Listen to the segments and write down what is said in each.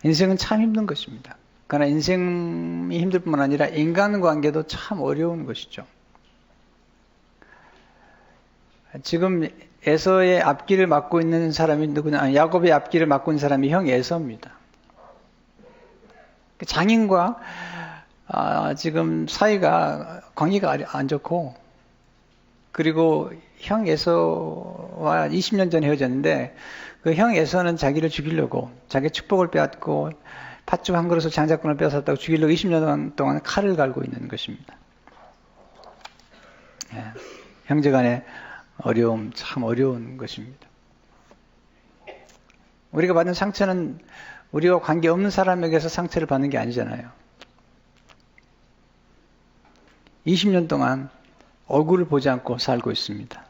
인생은 참 힘든 것입니다. 그러나 인생이 힘들 뿐만 아니라 인간관계도 참 어려운 것이죠. 지금 에서의 앞길을 맡고 있는 사람이 누구냐? 야곱의 앞길을 맡고 있는 사람이 형 에서입니다. 장인과 지금 사이가 관계가 안 좋고, 그리고 형 에서와 20년 전에 헤어졌는데 그 형 에서는 자기를 죽이려고, 자기 축복을 빼앗고 팥죽 한 그릇을 장자권을 빼앗았다고 죽이려고 20년 동안 칼을 갈고 있는 것입니다. 예, 형제간의 어려움, 참 어려운 것입니다. 우리가 받는 상처는 우리와 관계없는 사람에게서 상처를 받는 게 아니잖아요. 20년 동안 얼굴을 보지 않고 살고 있습니다.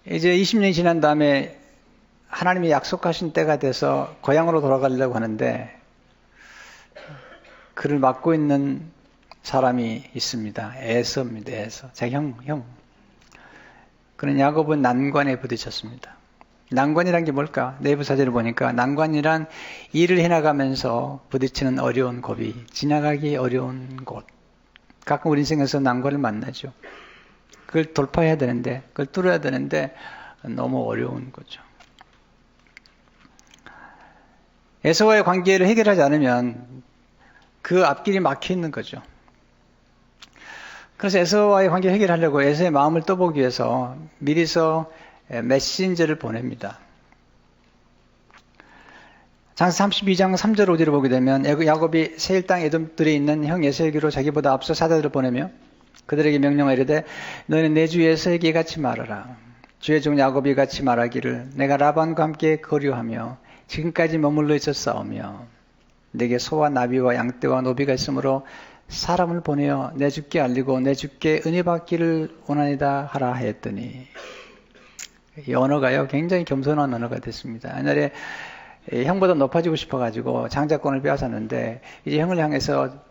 이제 20년이 지난 다음에 하나님이 약속하신 때가 돼서 고향으로 돌아가려고 하는데 그를 맡고 있는 사람이 있습니다. 에서입니다. 에서. 자기 형. 그는 야곱은 난관에 부딪혔습니다. 난관이란 게 뭘까? 내부 사전을 보니까 난관이란 일을 해나가면서 부딪히는 어려운 고비, 지나가기 어려운 곳. 가끔 우리 인생에서 난관을 만나죠. 그걸 돌파해야 되는데, 그걸 뚫어야 되는데 너무 어려운 거죠. 에서와의 관계를 해결하지 않으면 그 앞길이 막혀 있는 거죠. 그래서 에서와의 관계를 해결하려고 에서의 마음을 떠보기 위해서 미리서 메신저를 보냅니다. 창세기 32장 3절 5절을 보게 되면 야곱이 세일 땅 에돔들에 있는 형 에서에게로 자기보다 앞서 사자들을 보내며 그들에게 명령하여 이르되 너희는 내 주 에서에게 같이 말하라. 주의 종 야곱이 같이 말하기를 내가 라반과 함께 거류하며 지금까지 머물러 있었사오며 내게 소와 나비와 양떼와 노비가 있으므로 사람을 보내어 내 주께 알리고 내 주께 은혜 받기를 원하니다 하라 하였더니 이 언어가요 굉장히 겸손한 언어가 됐습니다. 옛날에 형보다 높아지고 싶어가지고 장자권을 빼앗았는데 이제 형을 향해서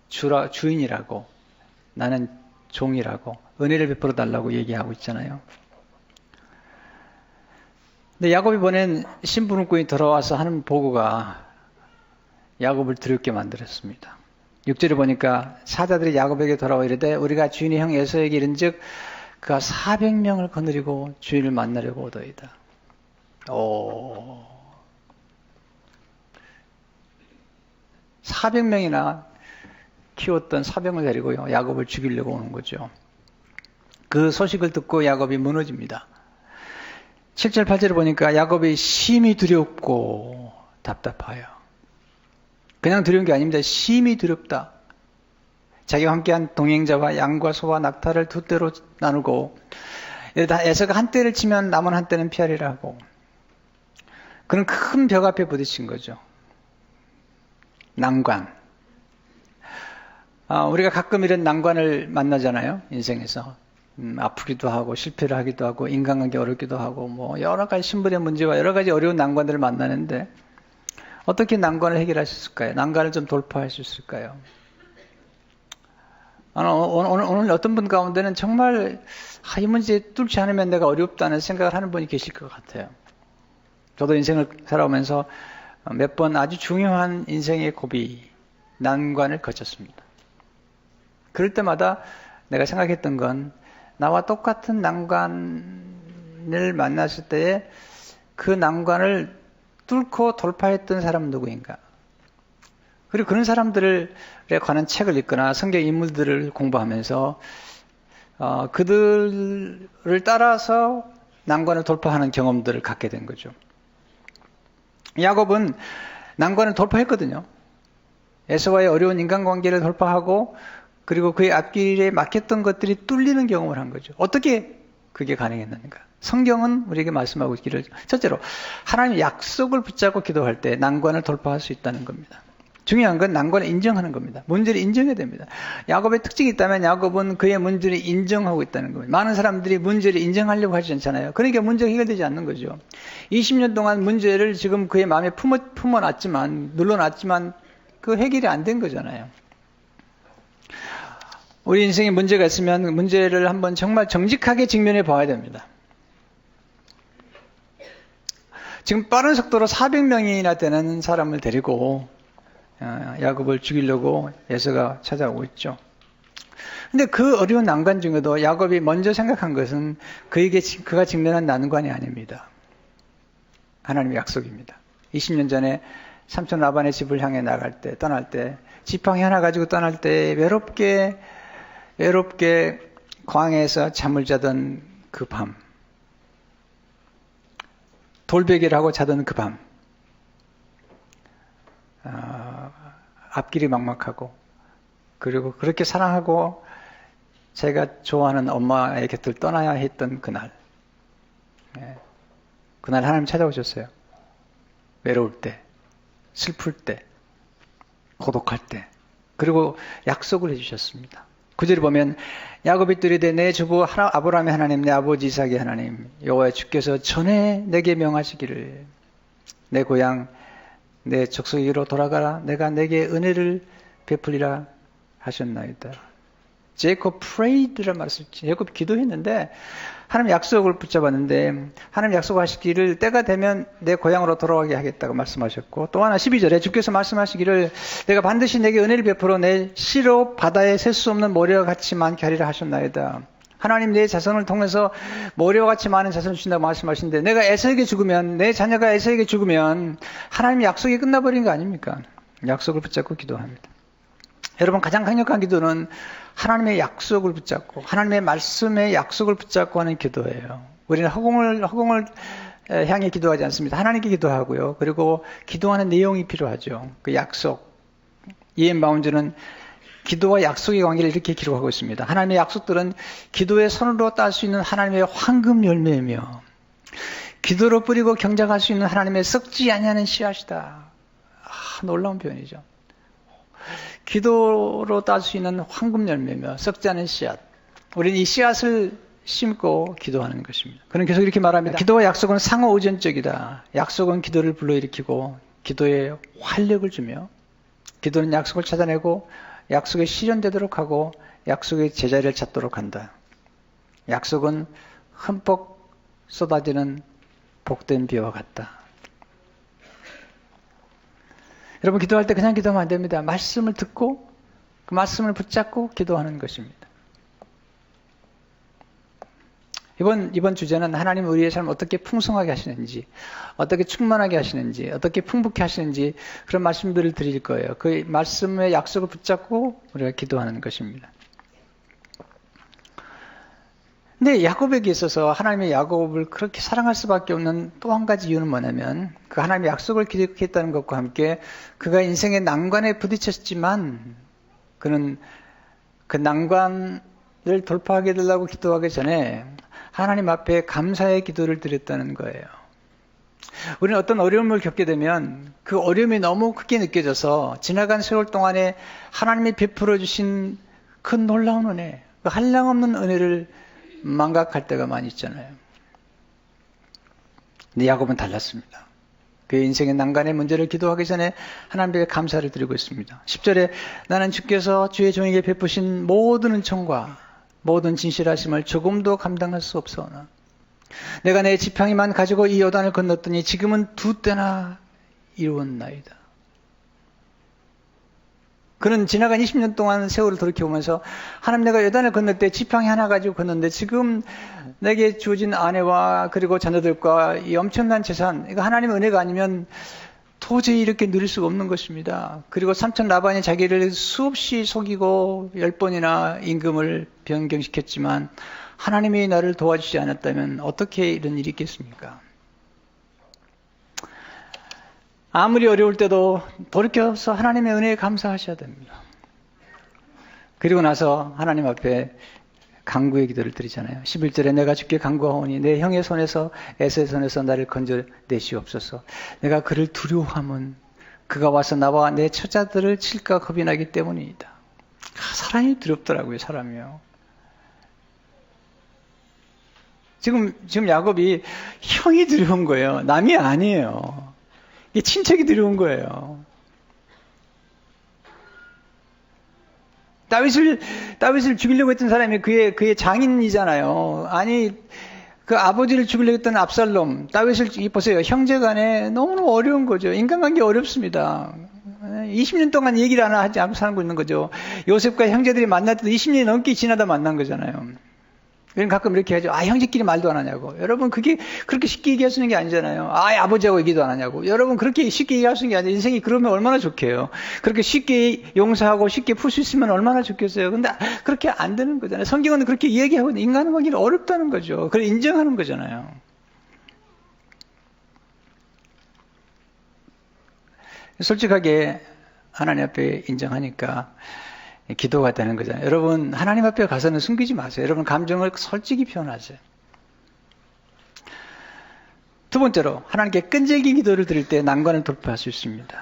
주인이라고 나는 종이라고 은혜를 베풀어 달라고 얘기하고 있잖아요. 근데 야곱이 보낸 신부름꾼이 돌아와서 하는 보고가 야곱을 두렵게 만들었습니다. 6절에 보니까 사자들이 야곱에게 돌아와 이르되 우리가 주인의 형 에서에게 이른즉 그가 400명을 거느리고 주인을 만나려고 오더이다. 400명이나 키웠던 사병을 데리고요 야곱을 죽이려고 오는 거죠. 그 소식을 듣고 야곱이 무너집니다. 7절 8절을 보니까 야곱이 심히 두렵고 답답하여. 그냥 두려운 게 아닙니다. 심히 두렵다. 자기와 함께한 동행자와 양과 소와 낙타를 두 떼로 나누고 에서가 한 떼를 치면 남은 한 떼는 피하리라 하고 그런 큰 벽 앞에 부딪힌 거죠. 난관. 우리가 가끔 이런 난관을 만나잖아요. 인생에서. 아프기도 하고 실패를 하기도 하고 인간관계 어렵기도 하고 뭐 여러 가지 신분의 문제와 여러 가지 어려운 난관들을 만나는데 어떻게 난관을 해결할 수 있을까요? 난관을 좀 돌파할 수 있을까요? 오늘 어떤 분 가운데는 정말 이 문제 뚫지 않으면 내가 어렵다는 생각을 하는 분이 계실 것 같아요. 저도 인생을 살아오면서 몇 번 아주 중요한 인생의 고비, 난관을 거쳤습니다. 그럴 때마다 내가 생각했던 건 나와 똑같은 난관을 만났을 때에 그 난관을 뚫고 돌파했던 사람은 누구인가? 그리고 그런 사람들에 관한 책을 읽거나 성경 인물들을 공부하면서 그들을 따라서 난관을 돌파하는 경험들을 갖게 된 거죠. 야곱은 난관을 돌파했거든요. 에서와의 어려운 인간관계를 돌파하고 그리고 그의 앞길에 막혔던 것들이 뚫리는 경험을 한 거죠. 어떻게 그게 가능했는가? 성경은 우리에게 말씀하고 있기를 첫째로 하나님 약속을 붙잡고 기도할 때 난관을 돌파할 수 있다는 겁니다. 중요한 건 난관을 인정하는 겁니다. 문제를 인정해야 됩니다. 야곱의 특징이 있다면 야곱은 그의 문제를 인정하고 있다는 겁니다. 많은 사람들이 문제를 인정하려고 하지 않잖아요. 그러니까 문제가 해결되지 않는 거죠. 20년 동안 문제를 지금 그의 마음에 품어놨지만 눌러놨지만 그 해결이 안 된 거잖아요. 우리 인생에 문제가 있으면 문제를 한번 정말 정직하게 직면해 봐야 됩니다. 지금 빠른 속도로 400명이나 되는 사람을 데리고 야곱을 죽이려고 에서가 찾아오고 있죠. 근데 그 어려운 난관 중에도 야곱이 먼저 생각한 것은 그가 직면한 난관이 아닙니다. 하나님의 약속입니다. 20년 전에 삼촌 라반의 집을 향해 떠날 때, 지팡이 하나 가지고 떠날 때 외롭게 광야에서 잠을 자던 그 밤, 돌베개를 하고 자던 그 밤, 앞길이 막막하고, 그리고 그렇게 사랑하고 제가 좋아하는 엄마의 곁을 떠나야 했던 그날, 그날 하나님 찾아오셨어요. 외로울 때, 슬플 때, 고독할 때, 그리고 약속을 해주셨습니다. 9절에 보면 야곱이 뚜리되 내 주부 아브라함의 하나님, 내 아버지 이삭의 하나님 여호와 주께서 전에 내게 명하시기를 내 고향 내 족속에게로 돌아가라, 내가 내게 은혜를 베풀리라 하셨나이다. 제이콥 프레이드란 말을 썼지. 제이콥이 기도했는데 하나님 약속을 붙잡았는데 하나님 약속하시기를 때가 되면 내 고향으로 돌아가게 하겠다고 말씀하셨고, 또 하나 12절에 주께서 말씀하시기를 내가 반드시 내게 은혜를 베풀어 내 씨로 바다에 셀 수 없는 모래와 같이 많게 하리라 하셨나이다. 하나님 내 자손을 통해서 모래와 같이 많은 자손을 주신다고 말씀하시는데, 내가 에서에게 죽으면, 내 자녀가 에서에게 죽으면 하나님의 약속이 끝나버린 거 아닙니까? 약속을 붙잡고 기도합니다. 여러분, 가장 강력한 기도는 하나님의 약속을 붙잡고 하나님의 말씀의 약속을 붙잡고 하는 기도예요. 우리는 허공을 향해 기도하지 않습니다. 하나님께 기도하고요. 그리고 기도하는 내용이 필요하죠. 그 약속. 이엠 바운즈는 기도와 약속의 관계를 이렇게 기록하고 있습니다. 하나님의 약속들은 기도의 손으로 딸 수 있는 하나님의 황금 열매이며 기도로 뿌리고 경작할 수 있는 하나님의 썩지 아니하는 씨앗이다. 놀라운 표현이죠. 기도로 딸 수 있는 황금 열매며 썩지 않은 씨앗. 우리는 이 씨앗을 심고 기도하는 것입니다. 그는 계속 이렇게 말합니다. 기도와 약속은 상호의존적이다. 약속은 기도를 불러일으키고 기도에 활력을 주며, 기도는 약속을 찾아내고 약속이 실현되도록 하고 약속의 제자리를 찾도록 한다. 약속은 흠뻑 쏟아지는 복된 비와 같다. 여러분, 기도할 때 그냥 기도하면 안 됩니다. 말씀을 듣고 그 말씀을 붙잡고 기도하는 것입니다. 이번 주제는 하나님 우리의 삶을 어떻게 풍성하게 하시는지, 어떻게 충만하게 하시는지, 어떻게 풍부케 하시는지 그런 말씀들을 드릴 거예요. 그 말씀의 약속을 붙잡고 우리가 기도하는 것입니다. 근데 야곱에게 있어서 하나님의 야곱을 그렇게 사랑할 수밖에 없는 또 한 가지 이유는 뭐냐면, 그 하나님의 약속을 기록했다는 것과 함께 그가 인생의 난관에 부딪혔지만 그는 그 난관을 돌파하게 되려고 기도하기 전에 하나님 앞에 감사의 기도를 드렸다는 거예요. 우리는 어떤 어려움을 겪게 되면 그 어려움이 너무 크게 느껴져서 지나간 세월 동안에 하나님이 베풀어 주신 그 놀라운 은혜, 그 한량없는 은혜를 망각할 때가 많이 있잖아요. 근데 야곱은 달랐습니다. 그의 인생의 난간의 문제를 기도하기 전에 하나님께 감사를 드리고 있습니다. 10절에 나는 주께서 주의 종에게 베푸신 모든 은총과 모든 진실하심을 조금도 감당할 수 없사오나 내가 내 지팡이만 가지고 이 요단을 건넜더니 지금은 2때나 이루었나이다. 그는 지나간 20년 동안 세월을 돌이켜보면서 하나님, 내가 요단을 건널 때 지팡이 하나 가지고 건넜는데 지금 내게 주어진 아내와 그리고 자녀들과 이 엄청난 재산, 이거 하나님의 은혜가 아니면 도저히 이렇게 누릴 수가 없는 것입니다. 그리고 삼촌 라반이 자기를 수없이 속이고 10번이나 임금을 변경시켰지만 하나님이 나를 도와주지 않았다면 어떻게 이런 일이 있겠습니까? 아무리 어려울 때도 돌이켜서 하나님의 은혜에 감사하셔야 됩니다. 그리고 나서 하나님 앞에 간구의 기도를 드리잖아요. 11절에 내가 주께 간구하오니 내 형의 손에서 에서의 손에서 나를 건져내시옵소서. 내가 그를 두려워함은 그가 와서 나와 내 처자들을 칠까 겁이 나기 때문이다. 사람이 두렵더라고요, 사람이요. 지금 야곱이 형이 두려운 거예요. 남이 아니에요. 이게 친척이 두려운 거예요. 다윗을 죽이려고 했던 사람이 그의 장인이잖아요. 아니, 그 아버지를 죽이려고 했던 압살롬, 다윗을 보세요. 형제간에 너무너무 어려운 거죠. 인간관계 어렵습니다. 20년 동안 얘기를 하나 하지 않고 살고 있는 거죠. 요셉과 형제들이 만날 때도 20년이 넘게 지나다 만난 거잖아요. 그럼 가끔 이렇게 하죠. 아, 형제끼리 말도 안 하냐고. 여러분, 그게 그렇게 쉽게 얘기할 수 있는 게 아니잖아요. 아, 아버지하고 얘기도 안 하냐고. 여러분, 그렇게 쉽게 얘기할 수 있는 게 아니에요. 인생이 그러면 얼마나 좋게요. 그렇게 쉽게 용서하고 쉽게 풀 수 있으면 얼마나 좋겠어요. 근데 그렇게 안 되는 거잖아요. 성경은 그렇게 얘기하고 인간관계는 어렵다는 거죠. 그걸 인정하는 거잖아요. 솔직하게 하나님 앞에 인정하니까 기도가 되는 거잖아요. 여러분, 하나님 앞에 가서는 숨기지 마세요. 여러분, 감정을 솔직히 표현하세요. 두 번째로, 하나님께 끈질긴 기도를 드릴 때 난관을 돌파할 수 있습니다.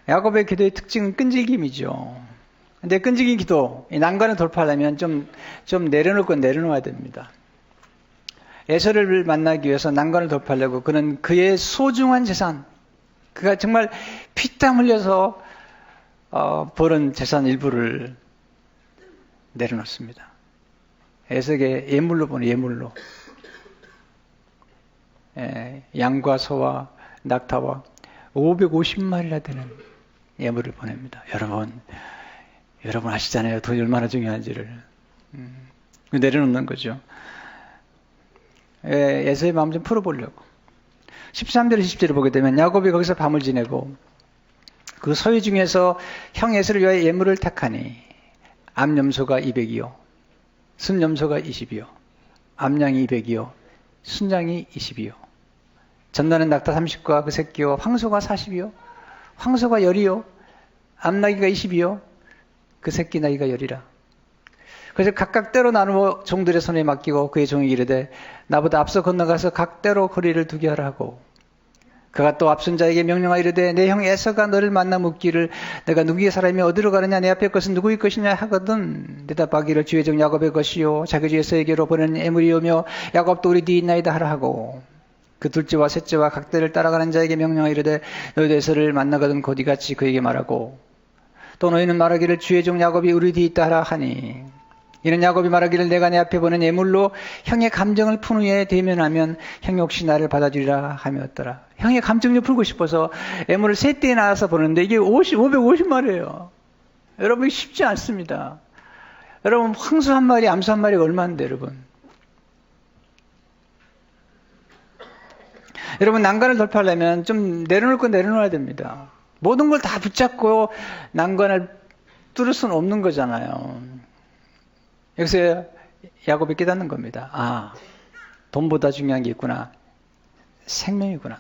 야곱의 기도의 특징은 끈질김이죠. 근데 끈질긴 기도, 이 난관을 돌파하려면 좀 내려놓을 건 내려놓아야 됩니다. 에서를 만나기 위해서 난관을 돌파하려고 그는 그의 소중한 재산, 그가 정말 피땀 흘려서 벌은 재산 일부를 내려놓습니다. 에서에게 예물로 보내, 예물로. 양과 소와 낙타와 550마리나 되는 예물을 보냅니다. 여러분 아시잖아요. 돈이 얼마나 중요한지를. 내려놓는 거죠. 에서의 마음 좀 풀어보려고. 13절, 20절을 보게 되면 야곱이 거기서 밤을 지내고 그 소유 중에서 형 에서를 위하여 예물을 택하니 암염소가 200이요 순염소가 20이요 암양이 200이요 순양이 20이요 전나는 낙타 30과 그 새끼요 황소가 40이요 황소가 10이요 암나귀가 20이요 그 새끼 나귀가 10이라. 그래서 각각 때로 나누어 종들의 손에 맡기고 그의 종이 이르되 나보다 앞서 건너가서 각 때로 거리를 두게 하라 하고 그가 또 앞선 자에게 명령하여 이르되 내 형 에서가 너를 만나 묻기를 내가 누구의 사람이 어디로 가느냐 내 앞에 것은 누구의 것이냐 하거든 대답하기를 주의 종 야곱의 것이요 자기 주 에서에게로 보낸 애물이오며 야곱도 우리 뒤에 있나이다 하라 하고 그 둘째와 셋째와 각 때를 따라가는 자에게 명령하여 이르되 너희도 에서를 만나거든 곧 이같이 그에게 말하고 또 너희는 말하기를 주의 종 야곱이 우리 뒤에 있다 하라 하니 이는 야곱이 말하기를 내가 내 앞에 보낸 예물로 형의 감정을 푼 후에 대면하면 형이 혹시 나를 받아주리라 하였더라. 형의 감정을 풀고 싶어서 예물을 세 때 나와서 보는데 이게 550마리예요. 여러분 쉽지 않습니다. 여러분 황소 한 마리, 암소 한 마리가 얼마인데 여러분. 여러분 난관을 돌파하려면 좀 내려놓을 건 내려놓아야 됩니다. 모든 걸 다 붙잡고 난관을 뚫을 수는 없는 거잖아요. 여기서 야곱이 깨닫는 겁니다. 아, 돈보다 중요한 게 있구나. 생명이구나.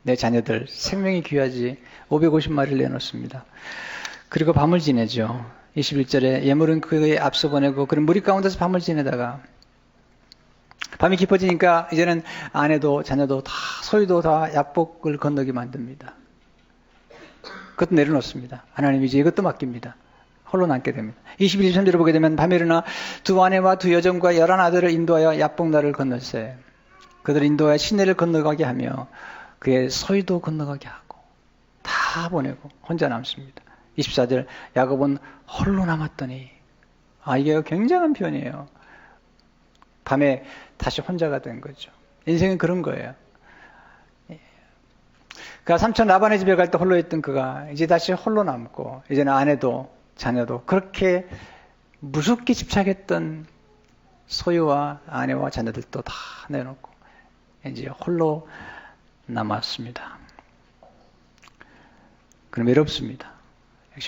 내 자녀들 생명이 귀하지. 550마리를 내놓습니다. 그리고 밤을 지내죠. 21절에 예물은 그에 앞서 보내고 그런 무리 가운데서 밤을 지내다가 밤이 깊어지니까 이제는 아내도 자녀도 다 소유도 다 약복을 건너게 만듭니다. 그것도 내려놓습니다. 하나님 이제 이것도 맡깁니다. 홀로 남게 됩니다. 21, 23절을 보게 되면 밤에 일어나 두 아내와 두 여종과 11아들을 인도하여 야복나를 건널세. 그들을 인도하여 시내를 건너가게 하며 그의 소유도 건너가게 하고 다 보내고 혼자 남습니다. 24절 야곱은 홀로 남았더니 이게 굉장한 표현이에요. 밤에 다시 혼자가 된 거죠. 인생은 그런 거예요. 그가 삼촌 라반의 집에 갈 때 홀로 있던 그가 이제 다시 홀로 남고 이제는 아내도 자녀도 그렇게 무섭게 집착했던 소유와 아내와 자녀들도 다 내놓고 이제 홀로 남았습니다. 그럼 외롭습니다.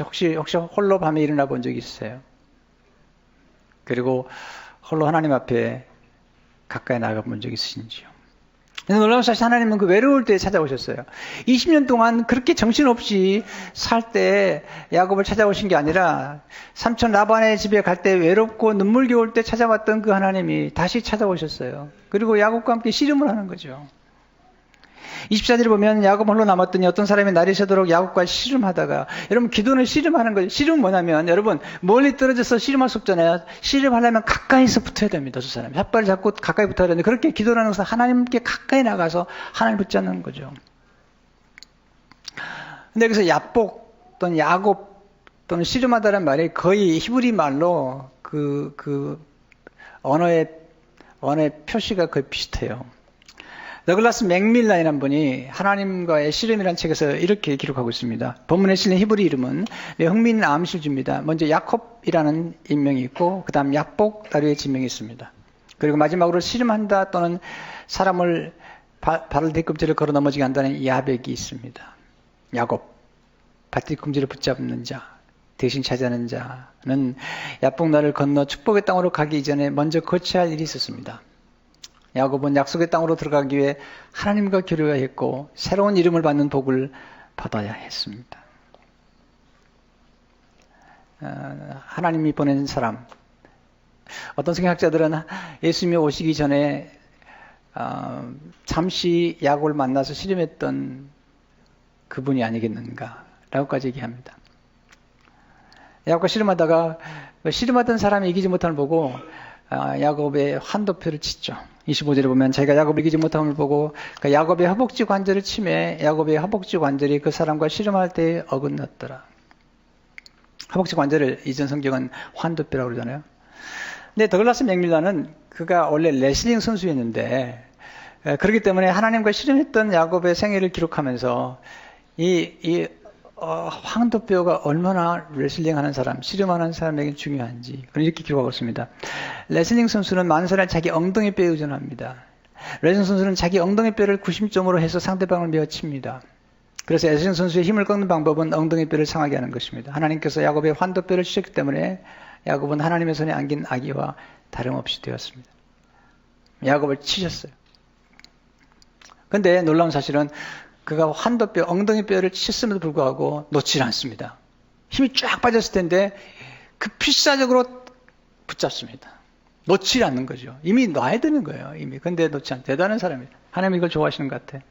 혹시 홀로 밤에 일어나 본 적이 있어요? 그리고 홀로 하나님 앞에 가까이 나가 본 적이 있으신지요? 놀라운 사실 하나님은 그 외로울 때 찾아오셨어요. 20년 동안 그렇게 정신없이 살 때 야곱을 찾아오신 게 아니라 삼촌 라반의 집에 갈 때 외롭고 눈물겨울 때 찾아왔던 그 하나님이 다시 찾아오셨어요. 그리고 야곱과 함께 씨름을 하는 거죠. 24절에 보면 야곱 홀로 남았더니 어떤 사람이 날이 새도록 야곱과 씨름하다가 여러분 기도는 씨름하는 거죠. 씨름은 뭐냐면 여러분 멀리 떨어져서 씨름할 수 없잖아요. 씨름하려면 가까이서 붙어야 됩니다. 두 사람이 혓발을 잡고 가까이 붙어야 되는데 그렇게 기도하는 것은 하나님께 가까이 나가서 하나님 붙잡는 거죠. 근데 여기서 야복 또는 야곱 또는 씨름하다는 말이 거의 히브리 말로 언어의 표시가 거의 비슷해요. 더글라스 맥밀란이라는 분이 하나님과의 씨름이라는 책에서 이렇게 기록하고 있습니다. 본문에 실린 히브리 이름은 흥미있는 암시줍니다. 먼저 야콥이라는 인명이 있고 그 다음 약복 다리의 지명이 있습니다. 그리고 마지막으로 씨름한다 또는 사람을 발을 뒤꿈치를 걸어 넘어지게 한다는 야백이 있습니다. 야곱, 발뒤꿈치를 붙잡는 자, 대신 차지하는 자는 야복나를 건너 축복의 땅으로 가기 이전에 먼저 거쳐야 할 일이 있었습니다. 야곱은 약속의 땅으로 들어가기 위해 하나님과 교류해야 했고 새로운 이름을 받는 복을 받아야 했습니다. 하나님이 보낸 사람. 어떤 성경학자들은 예수님이 오시기 전에 잠시 야곱을 만나서 씨름했던 그분이 아니겠는가라고까지 얘기합니다. 야곱과 씨름하다가 씨름하던 사람이 이기지 못함을 보고 야곱의 환도표를 치죠. 25절에 보면 자기가 야곱을 이기지 못함을 보고 야곱의 허벅지 관절을 치매 야곱의 허벅지 관절이 그 사람과 씨름할 때에 어긋났더라. 허벅지 관절을 이전 성경은 환도표라고 그러잖아요. 근데 더글라스 맥밀란은 그가 원래 레슬링 선수였는데 그렇기 때문에 하나님과 씨름했던 야곱의 생애를 기록하면서 황도뼈가 얼마나 레슬링하는 사람, 씨름하는 사람에게 중요한지 이렇게 기록하고 있습니다. 레슬링 선수는 만선에 자기 엉덩이 뼈에 의존합니다. 레슬링 선수는 자기 엉덩이 뼈를 구심점으로 해서 상대방을 메어칩니다. 그래서 레슬링 선수의 힘을 꺾는 방법은 엉덩이 뼈를 상하게 하는 것입니다. 하나님께서 야곱의 환도뼈를 치셨기 때문에 야곱은 하나님의 손에 안긴 아기와 다름없이 되었습니다. 야곱을 치셨어요. 그런데 놀라운 사실은 그가 환도뼈, 엉덩이뼈를 쳤음에도 불구하고 놓질 않습니다. 힘이 쫙 빠졌을 텐데 그 필사적으로 붙잡습니다. 놓질 않는 거죠. 이미 놔야 되는 거예요. 이미. 근데 놓지 않는 대단한 사람이에요. 하나님 이걸 좋아하시는 것 같아.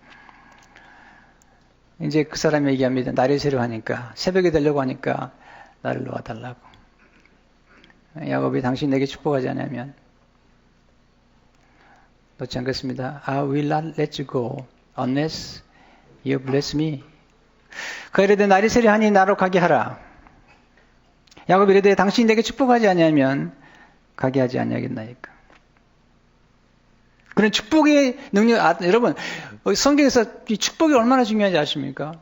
이제 그 사람이 얘기합니다. 날이 새려하니까 새벽이 되려고 하니까 나를 놓아달라고. 야곱이 당신 내게 축복하지 않으면 놓지 않겠습니다. I will not let you go unless you bless me. 그가 이르되 날이 세려하니 나로 가게 하라. 야곱이 이르되 당신이 내게 축복하지 아니하면 가게 하지 아니하겠나이까. 그런 축복의 능력, 여러분 성경에서 이 축복이 얼마나 중요한지 아십니까?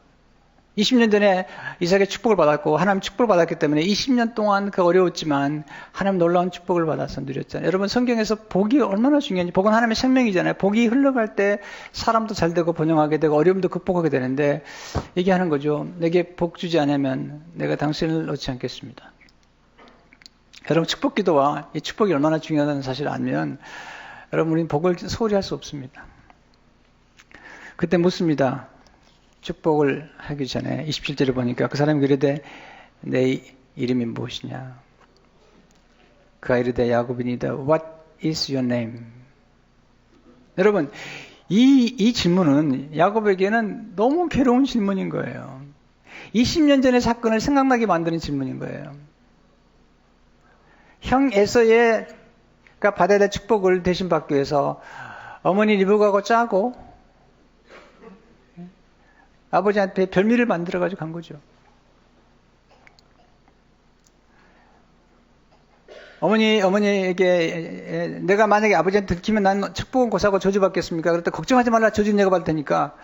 20년 전에 이삭의 축복을 받았고 하나님 축복을 받았기 때문에 20년 동안 그 어려웠지만 하나님 놀라운 축복을 받아서 누렸잖아요. 여러분 성경에서 복이 얼마나 중요한지, 복은 하나님의 생명이잖아요. 복이 흘러갈 때 사람도 잘 되고 번영하게 되고 어려움도 극복하게 되는데 얘기하는 거죠. 내게 복 주지 않으면 내가 당신을 놓지 않겠습니다. 여러분 축복 기도와 이 축복이 얼마나 중요하다는 사실을 알면 여러분 우리는 복을 소홀히 할 수 없습니다. 그때 묻습니다. 축복을 하기 전에 27절을 보니까 그 사람이 이르되 내 이름이 무엇이냐? 그가 이르되 야곱이니이다. What is your name? 여러분 이 질문은 야곱에게는 너무 괴로운 질문인 거예요. 20년 전의 사건을 생각나게 만드는 질문인 거예요. 형 에서가 받아야 될 축복을 대신 받기 위해서 어머니 리브가하고 짜고 아버지한테 별미를 만들어가지고 간 거죠. 어머니에게 내가 만약에 아버지한테 들키면 난 축복은 고사하고 저주받겠습니까? 그럴 때 걱정하지 말라. 저주는 내가 받을 테니까.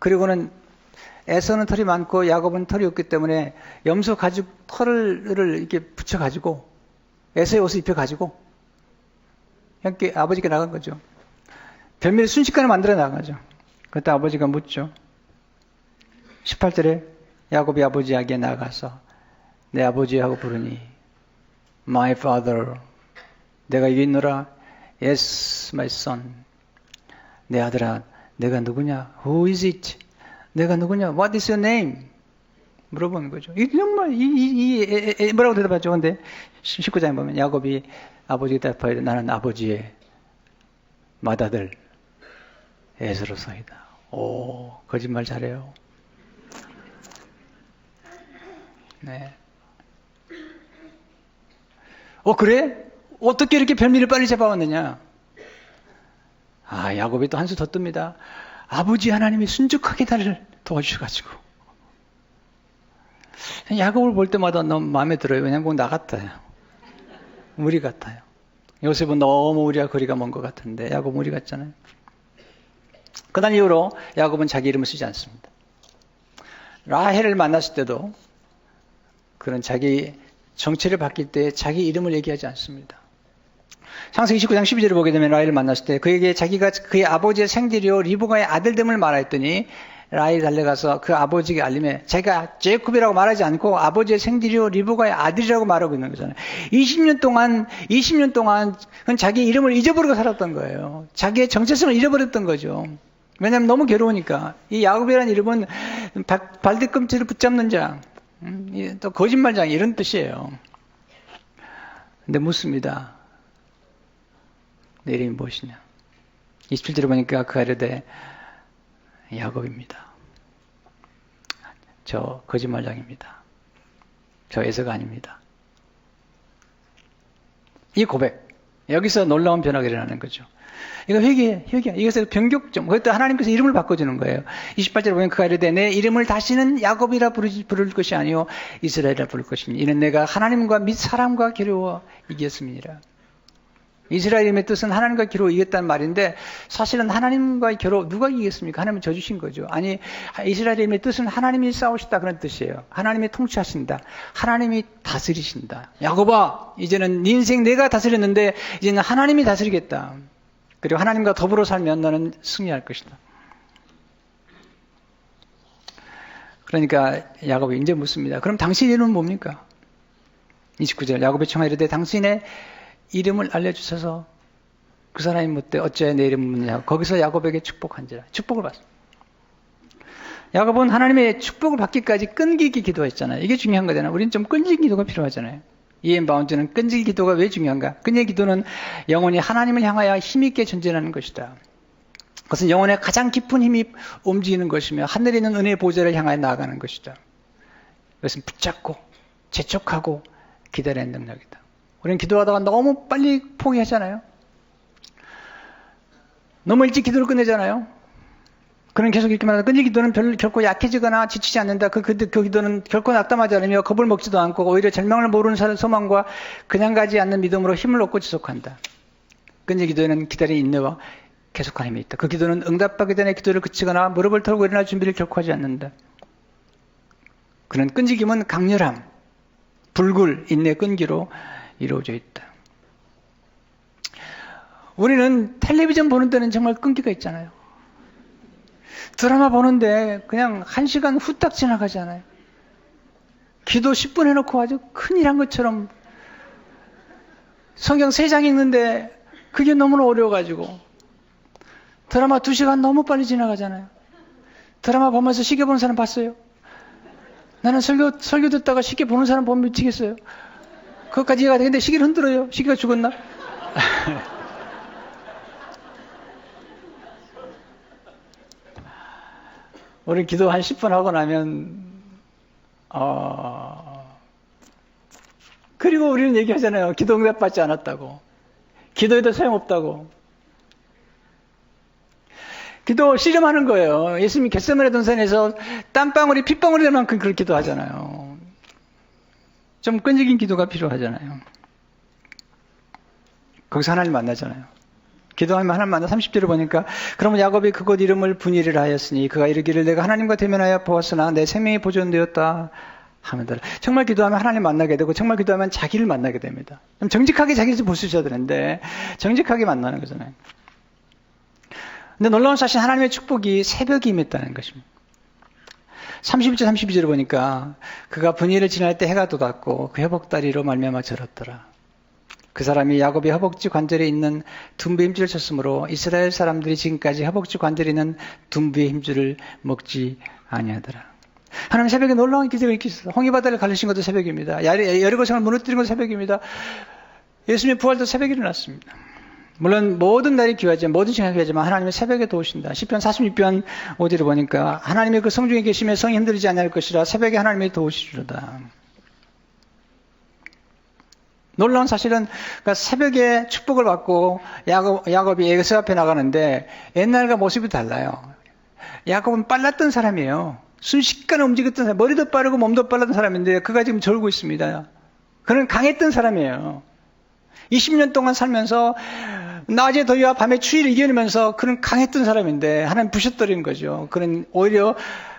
그리고는 에서는 털이 많고 야곱은 털이 없기 때문에 염소 가죽 털을 이렇게 붙여가지고 에서의 옷을 입혀가지고 함께 아버지께 나간 거죠. 별미를 순식간에 만들어 나간 거죠. 그때 아버지가 묻죠. 18절에 야곱이 아버지에게 나가서 내 아버지하고 부르니 My father, 내가 여기 있노라. Yes, my son. 내 아들아, 내가 누구냐? Who is it? 내가 누구냐? What is your name? 물어보는 거죠. 이 정말 뭐라고 대답하죠? 근데 19장에 보면 야곱이 아버지에게 대답하여 나는 아버지의 맏아들 에서로서이다. 오, 거짓말 잘해요. 네. 그래? 어떻게 이렇게 별미를 빨리 잡아왔느냐? 야곱이 또 한 수 더 뜹니다. 아버지 하나님이 순죽하게 나를 도와주셔가지고. 야곱을 볼 때마다 너무 마음에 들어요. 왜냐면 나 같아요. 우리 같아요. 요셉은 너무 우리와 거리가 먼 것 같은데 야곱은 우리 같잖아요. 그날 이후로 야곱은 자기 이름을 쓰지 않습니다. 라헬을 만났을 때도 그런 자기 정체를 바뀔 때 자기 이름을 얘기하지 않습니다. 창세기 29장 12절을 보게 되면 라헬을 만났을 때 그에게 자기가 그의 아버지의 생들이요 리브가의 아들됨을 말하였더니 라헬이 달려가서 그 아버지에게 알림해 자기가 제이콥이라고 말하지 않고 아버지의 생들이요 리브가의 아들이라고 말하고 있는 거잖아요. 20년 동안 그건 자기 이름을 잊어버리고 살았던 거예요. 자기의 정체성을 잃어버렸던 거죠. 왜냐하면 너무 괴로우니까. 이 야곱이라는 이름은 발뒤꿈치를 붙잡는 자, 또 거짓말장 이런 뜻이에요. 근데 묻습니다. 내 이름이 무엇이냐? 27절에 보니까 그 아래되 야곱입니다. 저 거짓말장입니다. 저 에서가 아닙니다. 이 고백, 여기서 놀라운 변화가 일어나는 거죠. 이거 회개. 이것을 변격점. 그것도 하나님께서 이름을 바꿔주는 거예요. 28절에 보면 그가 이르되 내 이름을 다시는 야곱이라 부를 것이 아니요 이스라엘이라 부를 것이니 이는 내가 하나님과 및 사람과 겨루어 이겼음이니라. 이스라엘의 뜻은 하나님과 겨루어 이겼다는 말인데 사실은 하나님과의 겨루 누가 이겼습니까? 하나님은 져주신 거죠. 아니 이스라엘의 뜻은 하나님이 싸우시다 그런 뜻이에요. 하나님이 통치하신다. 하나님이 다스리신다. 야곱아 이제는 네 인생 내가 다스렸는데 이제는 하나님이 다스리겠다. 그리고 하나님과 더불어 살면 너는 승리할 것이다. 그러니까 야곱이 이제 묻습니다. 그럼 당신 이름은 뭡니까? 29절 야곱의 청하 이르되 당신의 이름을 알려주셔서 그 사람이 묻되 어찌하여 내 이름을 묻느냐. 거기서 야곱에게 축복한지라. 축복을 받습니다. 야곱은 하나님의 축복을 받기까지 끈기게 기도했잖아요. 이게 중요한 거잖아요. 우리는 좀 끈질긴 기도가 필요하잖아요. 이엠 바운드는 끈질긴 기도가 왜 중요한가? 끈질긴 기도는 영혼이 하나님을 향하여 힘있게 전진하는 것이다. 그것은 영혼의 가장 깊은 힘이 움직이는 것이며 하늘에 있는 은혜의 보좌를 향하여 나아가는 것이다. 그것은 붙잡고 재촉하고 기다리는 능력이다. 우리는 기도하다가 너무 빨리 포기하잖아요. 너무 일찍 기도를 끝내잖아요. 그는 계속 이렇게만 하다. 끈질긴 기도는 결코 약해지거나 지치지 않는다. 그 기도는 결코 낙담하지 않으며 겁을 먹지도 않고 오히려 절망을 모르는 소망과 그냥 가지 않는 믿음으로 힘을 얻고 지속한다. 끈질긴 기도에는 기다리는 인내와 계속한 힘이 있다. 그 기도는 응답받기 전에 기도를 그치거나 무릎을 털고 일어날 준비를 결코 하지 않는다. 그는 끈질김은 강렬함, 불굴, 인내, 끈기로 이루어져 있다. 우리는 텔레비전 보는 데는 정말 끈기가 있잖아요. 드라마 보는데 그냥 1시간 후딱 지나가잖아요. 기도 10분 해놓고 아주 큰일 한 것처럼 성경 3장 읽는데 그게 너무나 어려워가지고 드라마 2시간 너무 빨리 지나가잖아요. 드라마 보면서 시계 보는 사람 봤어요? 나는 설교 듣다가 시계 보는 사람 보면 미치겠어요. 그것까지 이해가 되는데 시계를 흔들어요. 시계가 죽었나? 우리 기도 한 10분 하고 나면 그리고 우리는 얘기하잖아요. 기도 응답받지 않았다고. 기도해도 소용없다고. 기도 씨름하는 거예요. 예수님이 겟세마네 동산에서 땀방울이 핏방울이 될 만큼 그렇게 기도하잖아요. 좀 끈질긴 기도가 필요하잖아요. 거기서 하나님 만나잖아요. 기도하면 하나님 만나 30절을 보니까 그러면 야곱이 그곳 이름을 분이를 하였으니 그가 이르기를 내가 하나님과 대면하여 보았으나 내 생명이 보존되었다 하면더라. 정말 기도하면 하나님 만나게 되고 정말 기도하면 자기를 만나게 됩니다. 정직하게 자기를 보셔야 되는데 정직하게 만나는 거잖아요. 근데 놀라운 사실 하나님의 축복이 새벽에 임했다는 것입니다. 31절 32절을 보니까 그가 분이를 지날 때 해가 돋았고 그 회복다리로 말미암아 절었더라. 그 사람이 야곱이 허벅지 관절에 있는 둔부의 힘줄을 쳤으므로 이스라엘 사람들이 지금까지 허벅지 관절에 있는 둔부의 힘줄을 먹지 아니하더라. 하나님 새벽에 놀라운 기적을 일으키셨어요. 홍해바다를 가르신 것도 새벽입니다. 여리고성을 무너뜨린 것도 새벽입니다. 예수님의 부활도 새벽에 일어났습니다. 물론 모든 날이 귀하지만 모든 시간이 귀하지만 하나님은 새벽에 도우신다. 시편 46편 5절을 보니까 하나님의 그 성중에 계시며 성이 흔들리지 아니할 것이라 새벽에 하나님이 도우시리로다. 놀라운 사실은 그러니까 새벽에 축복을 받고 야곱이 에서 앞에 나가는데 옛날과 모습이 달라요. 야곱은 빨랐던 사람이에요. 순식간에 움직였던 사람, 머리도 빠르고 몸도 빨랐던 사람인데 그가 지금 졸고 있습니다. 그는 강했던 사람이에요. 20년 동안 살면서 낮에 더위와 밤에 추위를 이겨내면서 그는 강했던 사람인데 하나님 부셔뜨린 거죠. 그는 오히려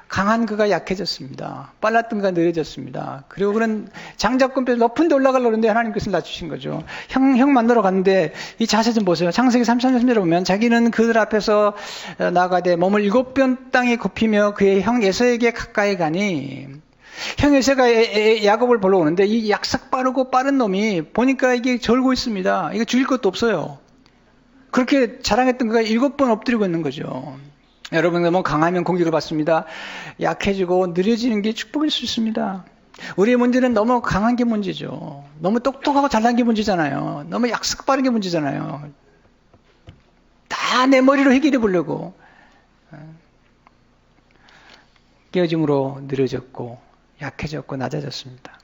강한 그가 약해졌습니다. 빨랐던 그가 느려졌습니다. 그리고 그는 장자권뼈 높은 데 올라가려고 하는데 하나님 그것을 낮추신 거죠. 형 만나러 갔는데 이 자세 좀 보세요. 창세기 33절에 보면 자기는 그들 앞에서 나가되 몸을 7번 땅에 굽히며 그의 형 에서에게 가까이 가니 형 에서가 야곱을 보러 오는데 이 약삭 빠르고 빠른 놈이 보니까 이게 절고 있습니다. 이거 죽일 것도 없어요. 그렇게 자랑했던 그가 7번 엎드리고 있는 거죠. 여러분 너무 강하면 공격을 받습니다. 약해지고 느려지는 게 축복일 수 있습니다. 우리의 문제는 너무 강한 게 문제죠. 너무 똑똑하고 잘난 게 문제잖아요. 너무 약삭 빠른 게 문제잖아요. 다 내 머리로 해결해 보려고. 깨어짐으로 느려졌고 약해졌고 낮아졌습니다.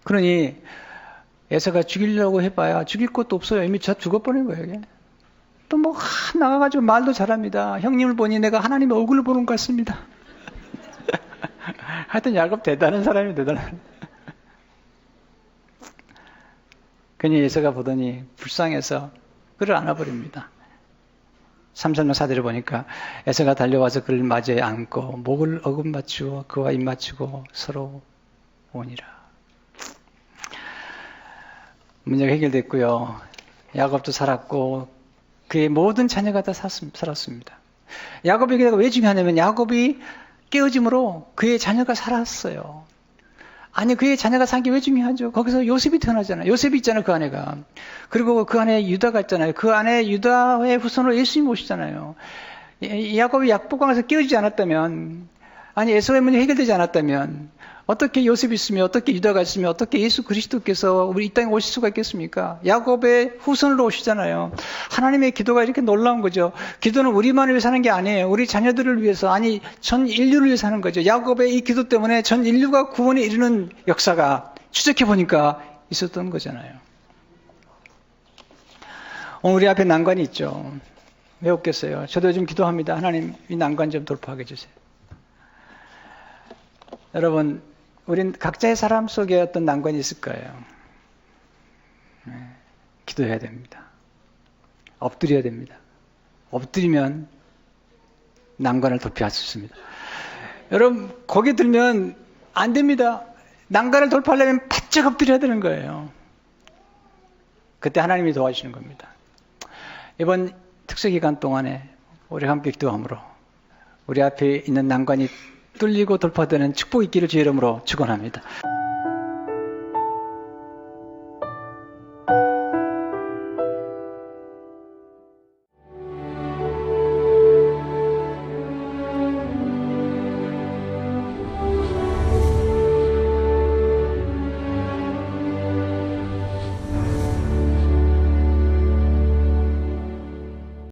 그러니 에서가 죽이려고 해봐야 죽일 것도 없어요. 이미 저 죽어버린 거예요. 이게. 또 뭐 나가가지고 말도 잘합니다. 형님을 보니 내가 하나님의 얼굴을 보는 것 같습니다. 하여튼 야곱 대단한 사람이 대단한. 그니 에서가 보더니 불쌍해서 그를 안아버립니다. 3절로 4절을 보니까 에서가 달려와서 그를 맞이해 안고 목을 어금맞추고 그와 입맞추고 서로 오니라. 문제가 해결됐고요. 야곱도 살았고 그의 모든 자녀가 다 살았습니다. 야곱에게 왜 중요하냐면 야곱이 깨어짐으로 그의 자녀가 살았어요. 아니 그의 자녀가 산 게 왜 중요하죠? 거기서 요셉이 태어나잖아요. 요셉이 있잖아요. 그 아내가. 그리고 그 안에 유다가 있잖아요. 그 안에 유다의 후손으로 예수님이 오시잖아요. 야곱이 약복강에서 깨어지지 않았다면 아니 에서의 문제 해결되지 않았다면 어떻게 요셉이 있으며 어떻게 유다가 있으며 어떻게 예수 그리스도께서 우리 이 땅에 오실 수가 있겠습니까? 야곱의 후손으로 오시잖아요. 하나님의 기도가 이렇게 놀라운 거죠. 기도는 우리만을 위해서 하는 게 아니에요. 우리 자녀들을 위해서 아니 전 인류를 위해서 하는 거죠. 야곱의 이 기도 때문에 전 인류가 구원에 이르는 역사가 추적해 보니까 있었던 거잖아요. 오늘 우리 앞에 난관이 있죠. 왜 없겠어요? 저도 요즘 기도합니다. 하나님 이 난관 좀 돌파하게 해주세요. 여러분 우린 각자의 삶 속에 어떤 난관이 있을 거예요. 기도해야 됩니다. 엎드려야 됩니다. 엎드리면 난관을 도피할 수 있습니다. 여러분 거기 들면 안 됩니다. 난관을 돌파하려면 바짝 엎드려야 되는 거예요. 그때 하나님이 도와주시는 겁니다. 이번 특수기간 동안에 우리 함께 기도함으로 우리 앞에 있는 난관이 뚫리고 돌파되는 축복 있기를 주의 이름으로 축원합니다.